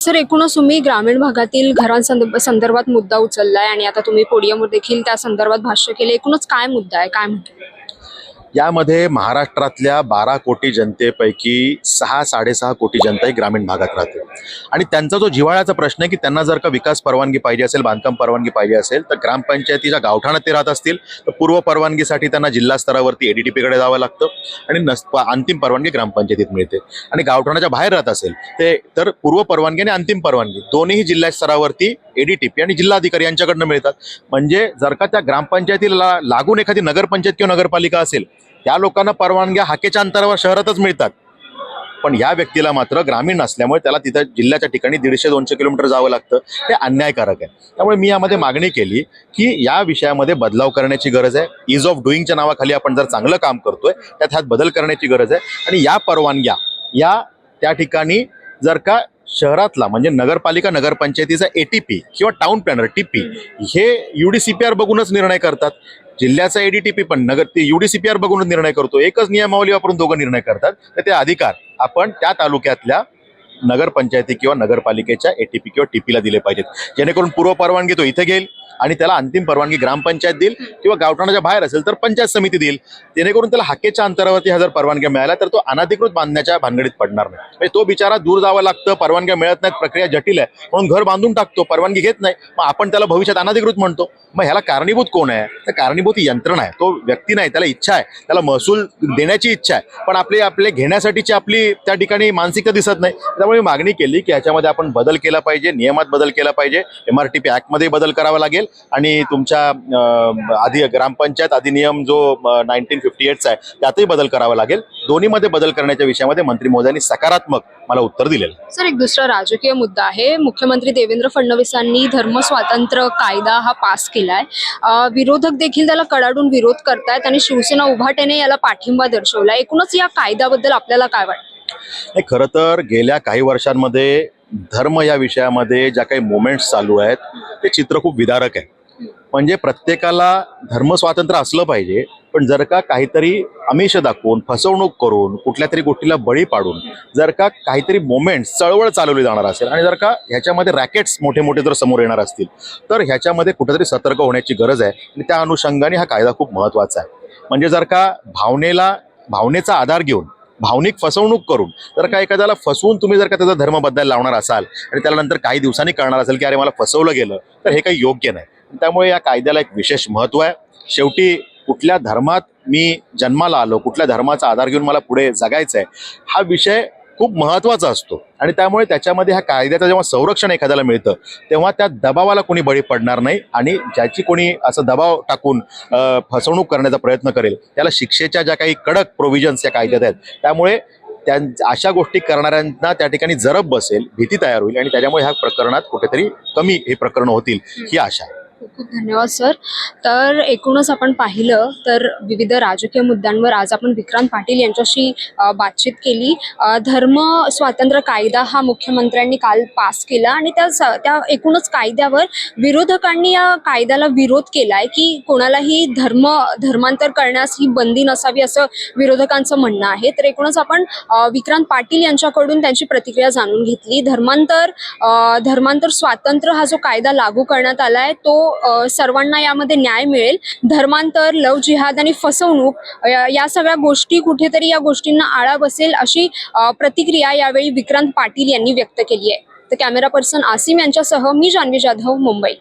Sir, एकूणच तुम्ही ग्रामीण भागातील घरांसंदर्भात मुद्दा उचललाय आणि आता तुम्ही पोडियमवर देखील त्या संदर्भात भाष्य केले. एकूणच काय मुद्दा आहे, काय म्हणतो? यामध्ये महाराष्ट्रातल्या 12 कोटी जनतेपैकी 6-6.5 कोटी जनता ही ग्रामीण भागात राहते आणि त्यांचा जो जिव्हाळ्याचा प्रश्न आहे की त्यांना जर का विकास परवानगी पाहिजे असेल, बांधकाम परवानगी पाहिजे असेल, तर ग्रामपंचायतीच्या गावठाणात ते राहत असतील तर पूर्व परवानगीसाठी त्यांना जिल्हा स्तरावरती ADTP कडे जावं लागतं आणि अंतिम परवानगी ग्रामपंचायतीत मिळते. आणि गावठाणाच्या बाहेर राहत असेल ते तर पूर्व परवानगी आणि अंतिम परवानगी दोन्ही जिल्हा स्तरावरती ADTP आणि जिल्हाधिकारी यांच्याकडनं मिळतात. म्हणजे जर का त्या ग्रामपंचायतीला लागून एखादी नगरपंचायत किंवा नगरपालिका असेल, त्या लोकांना परवानग्या हाकेच्या अंतरावर शहरातच मिळतात. पण या व्यक्तीला मात्र ग्रामीण असल्यामुळे त्याला तिथं जिल्ह्याच्या ठिकाणी 150-200 किलोमीटर जावं लागतं. हे अन्यायकारक आहे. त्यामुळे मी यामध्ये मागणी केली की या विषयामध्ये बदलाव करण्याची गरज आहे. ईज ऑफ डुईंगच्या नावाखाली आपण जर चांगलं काम करतोय त्यात ह्यात बदल करण्याची गरज आहे. आणि या परवानग्या या त्या ठिकाणी जर का शहरातला म्हणजे नगरपालिका नगरपंचायतीचा ATP किंवा टाउन प्लॅनर TP हे UDCPR बघूनच निर्णय करतात. जिल्ह्याचा ADTP पण UDCPR बघूनच निर्णय करतो. एकच नियमावली वापरून दोघं निर्णय करतात. तर ते अधिकार आपण त्या तालुक्यातल्या नगरपंचायती किंवा नगरपालिकेच्या ATP किंवा TP ला दिले पाहिजेत, जेणेकरून पूर्व परवानगी तो इथे घेईल आणि त्याला अंतिम परवानगी ग्रामपंचायत देईल किंवा गावठाणाच्या बाहेर असेल तर पंचायत समिती देईल, जेणेकरून त्याला हाकेच्या अंतरावरती ह्या जर परवानग्या मिळाल्या तर तो अनधिकृत बांधण्याच्या भानगडीत पडणार नाही. म्हणजे तो बिचारा दूर जावं लागतं, परवानग्या मिळत नाहीत, प्रक्रिया जटिल आहे म्हणून घर बांधून टाकतो, परवानगी घेत नाही, मग आपण त्याला भविष्यात अनधिकृत म्हणतो. मग ह्याला कारणीभूत कोण आहे? तर कारणीभूत ही यंत्रणा आहे. तो व्यक्ती नाही, त्याला इच्छा आहे, त्याला महसूल देण्याची इच्छा आहे, पण आपले घेण्यासाठीची आपली त्या ठिकाणी मानसिकता दिसत नाही. त्यामुळे मागणी केली की याच्यामध्ये आपण बदल केला पाहिजे, नियमात बदल केला पाहिजे, MRTP ऍक्टमध्ये बदल करावा लागेल आणि तुमच्या आधी ग्रामपंचायत अधिनियम जो 1958चा आहे त्यातही बदल करावा लागेल. दोन्हीमध्ये बदल करण्याच्या विषयामध्ये मंत्री महोदयांनी सकारात्मक मला उत्तर दिलेलं. सर, एक दुसरा राजकीय मुद्दा आहे. मुख्यमंत्री देवेंद्र फडणवीसांनी धर्म स्वातंत्र्य कायदा हा पास केलाय. विरोधक देखील त्याला कडाडून विरोध करतायत आणि शिवसेना उभाट्याने याला पाठिंबा दर्शवलाय. एकूणच या कायद्याबद्दल आपल्याला काय वाटतं? खरं तर गेल्या काही वर्षांमध्ये धर्म या विषयामध्ये ज्या काही मुवमेंट्स चालू आहेत ते चित्र खूप विदारक आहे. म्हणजे प्रत्येकाला धर्म स्वातंत्र्य असलं पाहिजे, पण जर का काहीतरी आमिष दाखवून, फसवणूक करून, कुठल्या तरी गोष्टीला बळी पाडून जर का काहीतरी मोमेंट्स चळवळ चालवली जाणार असेल आणि जर का ह्याच्यामध्ये रॅकेट्स मोठे मोठे जर समोर येणार असतील तर ह्याच्यामध्ये कुठेतरी सतर्क होण्याची गरज आहे. आणि त्या अनुषंगाने हा कायदा खूप महत्त्वाचा आहे. म्हणजे जर का भावनेचा आधार घेऊन भावनिक फसवणूक करून जर का एखाद्याला फसवून तुम्ही जर का त्याचा धर्म बदलायला लावणार असाल आणि त्याला नंतर काही दिवसांनी कळणार असेल की अरे मला फसवलं गेलं, तर हे काही योग्य नाही. त्यामुळे या कायद्याला एक विशेष महत्त्व आहे. शेवटी कुठल्या धर्मात मी जन्माला आलो, कुठल्या धर्माचा आधार घेऊन मला पुढे जगायचं आहे, हा विषय खूप महत्त्वाचा असतो. आणि त्यामुळे त्याच्यामध्ये ह्या कायद्याचं जेव्हा संरक्षण एखाद्याला मिळतं तेव्हा त्या दबावाला कोणी बळी पडणार नाही आणि ज्याची कोणी असं दबाव टाकून फसवणूक करण्याचा प्रयत्न करेल त्याला शिक्षेच्या ज्या काही कडक प्रोव्हिजन्स या कायद्यात आहेत त्यामुळे अशा गोष्टी करणाऱ्यांना त्या ठिकाणी जरब बसेल, भीती तयार होईल आणि त्याच्यामुळे ह्या प्रकरणात कुठेतरी कमी हे प्रकरण होतील ही आशा आहे. खूप खूप धन्यवाद सर. तर एकूणच आपण पाहिलं तर विविध राजकीय मुद्द्यांवर आज आपण विक्रांत पाटील यांच्याशी बातचीत केली. धर्म स्वातंत्र्य कायदा हा मुख्यमंत्र्यांनी काल पास केला आणि त्या एकूणच कायद्यावर विरोधकांनी या कायद्याला विरोध केलाय की कोणालाही धर्मांतर करण्यास ही बंदी नसावी असं विरोधकांचं म्हणणं आहे. तर एकूणच आपण विक्रांत पाटील यांच्याकडून त्यांची प्रतिक्रिया जाणून घेतली. धर्मांतर स्वातंत्र्य हा जो कायदा लागू करण्यात आलाय तो सर्वांना यामध्ये न्याय मिळेल. धर्मांतर, लव जिहाद आणि फसवणूक या सगळ्या गोष्टी कुठेतरी या गोष्टींना आळा बसेल अशी प्रतिक्रिया यावेळी विक्रांत पाटील यांनी व्यक्त केली आहे. तर कॅमेरा पर्सन आसिम यांच्यासह मी जान्हवी जाधव, मुंबई.